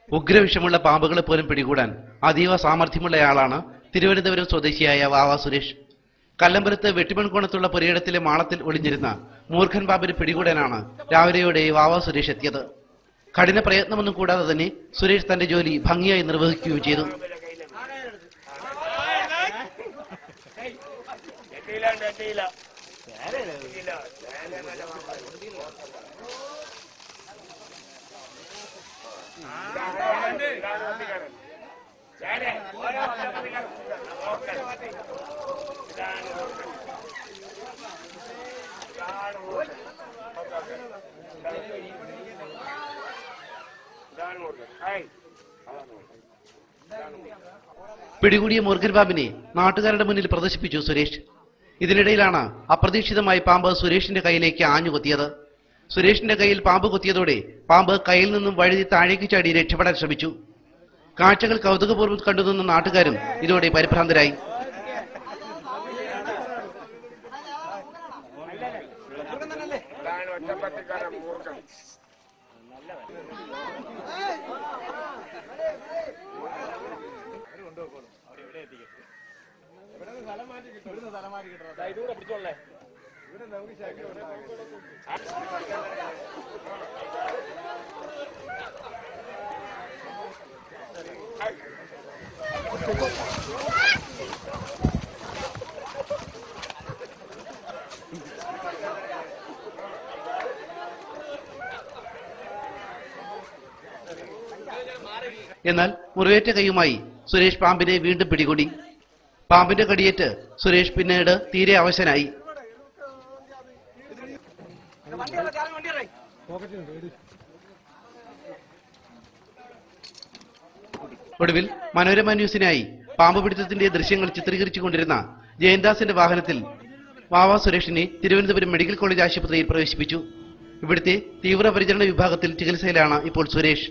ഉഗ്രവിഷമുള്ള പാമ്പുകളെ പോലും പിടികൂടാൻ അതീവ സാമർഥ്യമുള്ളയാളാണ് തിരുവനന്തപുരം സ്വദേശിയായ വാവ സുരേഷ്. കല്ലമ്പലത്ത് വെട്ടിമൺകോണത്തുള്ള പുരയിടത്തിലെ മാളത്തിൽ ഒളിഞ്ഞിരുന്ന മൂർഖൻ പാമ്പിനെ പിടികൂടാനാണ് രാവിലെയോടെ വാവ സുരേഷ് എത്തിയത്. കഠിന പ്രയത്നമൊന്നും കൂടാതെ തന്നെ സുരേഷ് തന്റെ ജോലി ഭംഗിയായി നിർവഹിക്കുകയും ചെയ്തു. പിടികൂടിയ മൂർഖൻ പാമ്പിനെ നാട്ടുകാരുടെ മുന്നിൽ പ്രദർശിപ്പിച്ചു സുരേഷ്. ഇതിനിടയിലാണ് അപ്രതീക്ഷിതമായി പാമ്പ് സുരേഷിന്റെ കയ്യിലേക്ക് ആഞ്ഞുകൊത്തിയത്. സുരേഷിന്റെ കയ്യിൽ പാമ്പ് കൊത്തിയതോടെ പാമ്പ് കയ്യിൽ നിന്നും വഴുതി താഴേക്ക് ചാടി രക്ഷപ്പെടാൻ ശ്രമിച്ചു. കാഴ്ചകൾ കൗതുകപൂർവ്വം കണ്ടുനിന്ന നാട്ടുകാരും ഇതോടെ പരിഭ്രാന്തരായി. എന്നാൽ മുറിവേറ്റ കൈയുമായി സുരേഷ് പാമ്പിനെ വീണ്ടും പിടികൂടി. പാമ്പിന്റെ കടിയേറ്റ് സുരേഷ് പിന്നീട് തീരെ അവശനായി. ഒടുവിൽ മനോരമ ന്യൂസിനായി പാമ്പ് പിടുത്തത്തിന്റെ ദൃശ്യങ്ങൾ ചിത്രീകരിച്ചുകൊണ്ടിരുന്ന ജയന്ദാസിന്റെ വാഹനത്തിൽ വാവ സുരേഷിനെ തിരുവനന്തപുരം മെഡിക്കൽ കോളേജ് ആശുപത്രിയിൽ പ്രവേശിപ്പിച്ചു. ഇവിടുത്തെ തീവ്രപരിചരണ വിഭാഗത്തിൽ ചികിത്സയിലാണ് ഇപ്പോൾ സുരേഷ്.